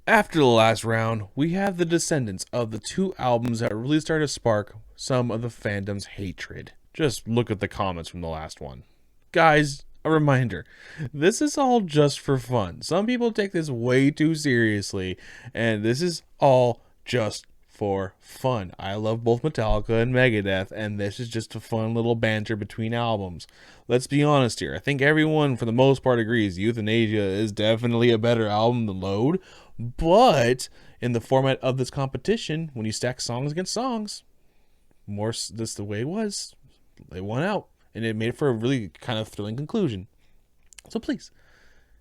After the last round, we have the descendants of the two albums that really started to spark some of the fandom's hatred. Just look at the comments from the last one. Guys, a reminder, this is all just for fun. Some people take this way too seriously, and this is all just for fun. I love both Metallica and Megadeth, and this is just a fun little banter between albums. Let's be honest here. I think everyone, for the most part, agrees Euthanasia is definitely a better album than Load, but in the format of this competition, when you stack songs against songs, that's the way it was. They won out, and it made for a really kind of thrilling conclusion. So please,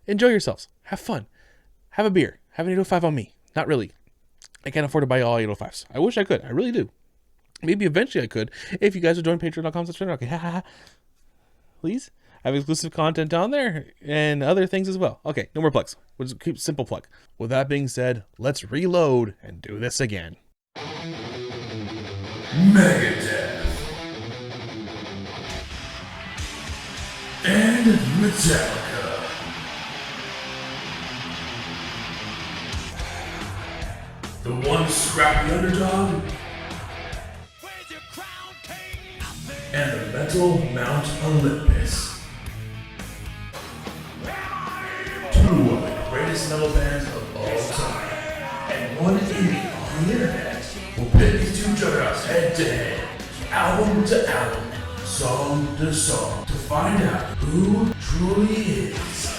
enjoy yourselves. Have fun. Have a beer. Have an 805 on me. Not really. I can't afford to buy all 805s. I wish I could. I really do. Maybe eventually I could if you guys would join patreon.com/Fenrirock. Please. I have exclusive content on there and other things as well. Okay, no more plugs. We'll just keep simple plug. With that being said, let's reload and do this again. Megadeth and Metallica. The one scrappy underdog and the Metal Mount Olympus. Two of the greatest metal bands of all time, and one indie on the internet will pit these two juggernauts head to head, album to album, song to song, to find out who truly is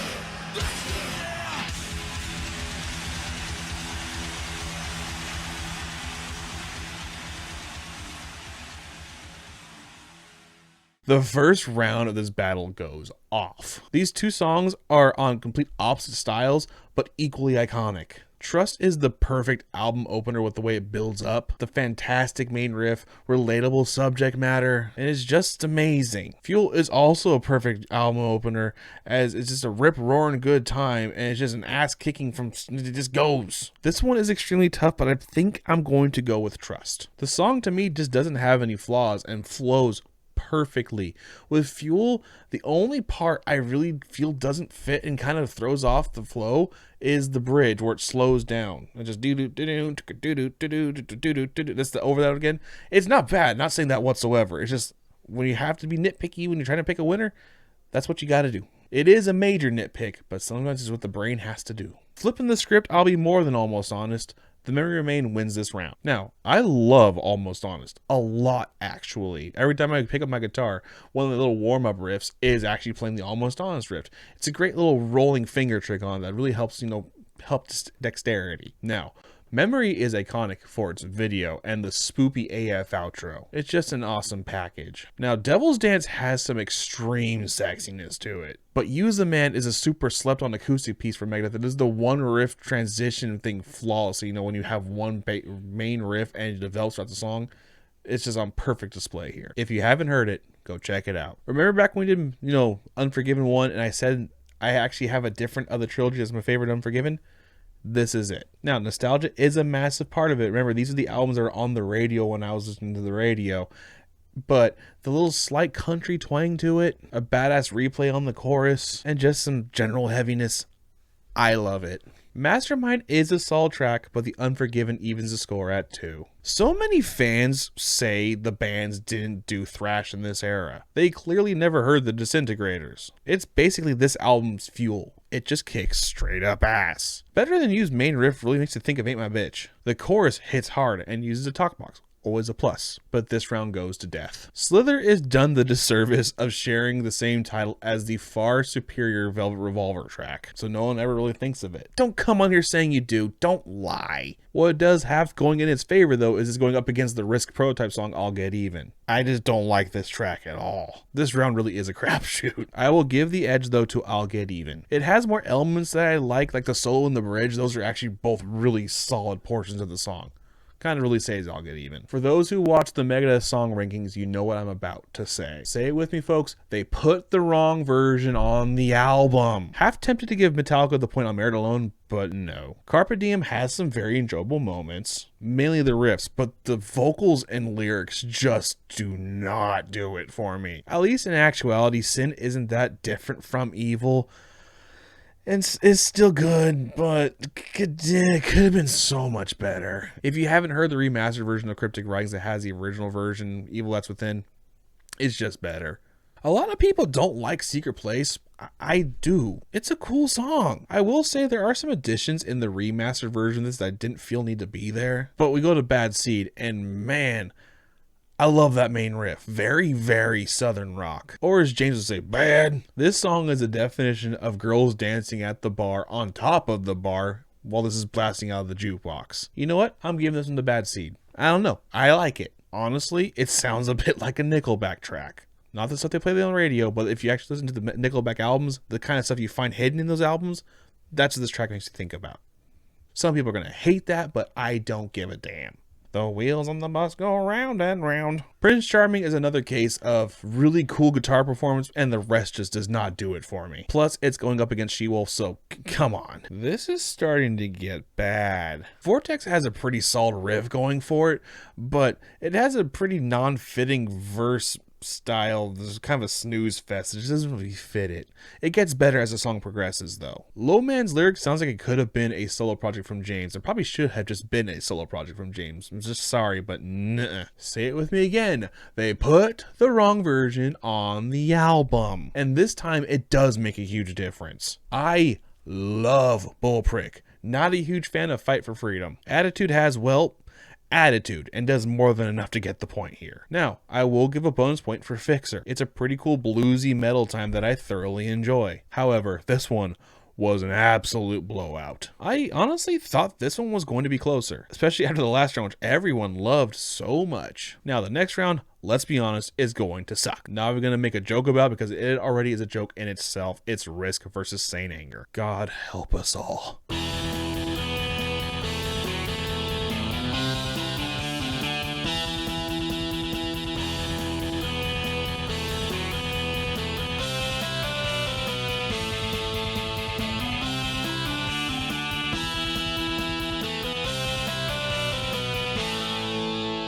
The first round of this battle goes off. These two songs are on complete opposite styles, but equally iconic. Trust is the perfect album opener with the way it builds up, the fantastic main riff, relatable subject matter, and it's just amazing. Fuel is also a perfect album opener, as it's just a rip-roaring good time, and it's just an ass-kicking from, it just goes. This one is extremely tough, but I think I'm going to go with Trust. The song to me just doesn't have any flaws and flows perfectly. With Fuel, the only part I really feel doesn't fit and kind of throws off the flow is the bridge where it slows down. It just that's the over that again. It's not bad, not saying that whatsoever. It's just when you have to be nitpicky when you're trying to pick a winner, that's what you got to do. It is a major nitpick, but sometimes it's what the brain has to do. Flipping the script, I'll be more than almost honest. The Memory Remain wins this round. Now, I love Almost Honest a lot, actually. Every time I pick up my guitar, one of the little warm-up riffs is actually playing the Almost Honest riff. It's a great little rolling finger trick on that really helps, help dexterity. Now, Memory is iconic for its video and the spoopy AF outro. It's just an awesome package. Now, Devil's Dance has some extreme sexiness to it, but Use the Man is a super slept on acoustic piece for Megadeth. It is the one riff transition thing flawlessly. When you have one main riff and it develops throughout the song, it's just on perfect display here. If you haven't heard it, go check it out. Remember back when we did, Unforgiven 1 and I said I actually have a different other trilogy as my favorite Unforgiven? This is it. Now, nostalgia is a massive part of it. Remember, these are the albums that are on the radio when I was listening to the radio. But the little slight country twang to it, a badass replay on the chorus, and just some general heaviness. I love it. Mastermind is a solid track, but the Unforgiven evens the score at 2. So many fans say the bands didn't do thrash in this era. They clearly never heard the Disintegrators. It's basically this album's Fuel. It just kicks straight up ass. Better Than You's main riff really makes you think of Ain't My Bitch. The chorus hits hard and uses a talk box. Always a plus, but this round goes to Death. Slither is done the disservice of sharing the same title as the far superior Velvet Revolver track, so no one ever really thinks of it. Don't come on here saying you do, don't lie. What it does have going in its favor though is it's going up against the Risk Prototype song I'll Get Even. I just don't like this track at all. This round really is a crapshoot. I will give the edge though to I'll Get Even. It has more elements that I like the solo and the bridge. Those are actually both really solid portions of the song. Kind of really says I'll Get Even. For those who watch the Megadeth song rankings, you know what I'm about to say. Say it with me, folks. They put the wrong version on the album. Half tempted to give Metallica the point on Merit Alone, but no. Carpe Diem has some very enjoyable moments, mainly the riffs, but the vocals and lyrics just do not do it for me. At least in actuality, Sin isn't that different from Evil. It's still good, but it could have been so much better. If you haven't heard the remastered version of Cryptic Writings that has the original version, Evil That's Within, it's just better. A lot of people don't like Secret Place. I do. It's a cool song. I will say there are some additions in the remastered version of this that I didn't feel need to be there. But we go to Bad Seed, and man, I love that main riff. Very, very southern rock. Or as James would say, bad. This song is a definition of girls dancing at the bar on top of the bar while this is blasting out of the jukebox. You know what? I'm giving this one the Bad Seed. I don't know. I like it. Honestly, it sounds a bit like a Nickelback track. Not the stuff they play on the radio, but if you actually listen to the Nickelback albums, the kind of stuff you find hidden in those albums, that's what this track makes you think about. Some people are going to hate that, but I don't give a damn. The wheels on the bus go round and round. Prince Charming is another case of really cool guitar performance, and the rest just does not do it for me. Plus, it's going up against She-Wolf, so come on. This is starting to get bad. Vortex has a pretty solid riff going for it, but it has a pretty non-fitting verse style. There's kind of a snooze fest. It just doesn't really fit it. It gets better as the song progresses, though. Low Man's lyrics sounds like it could have been a solo project from James. It probably should have just been a solo project from James. I'm just sorry, but nuh-uh. Say it with me again. They put the wrong version on the album. And this time, it does make a huge difference. I love Bullprick. Not a huge fan of Fight for Freedom. Attitude has, well, attitude, and does more than enough to get the point here. Now, I will give a bonus point for Fixer. It's a pretty cool bluesy metal time that I thoroughly enjoy. However, this one was an absolute blowout. I honestly thought this one was going to be closer, especially after the last round, which everyone loved so much. Now, the next round, let's be honest, is going to suck. Now we're going to make a joke about it because it already is a joke in itself. It's Risk versus Saint Anger. God help us all.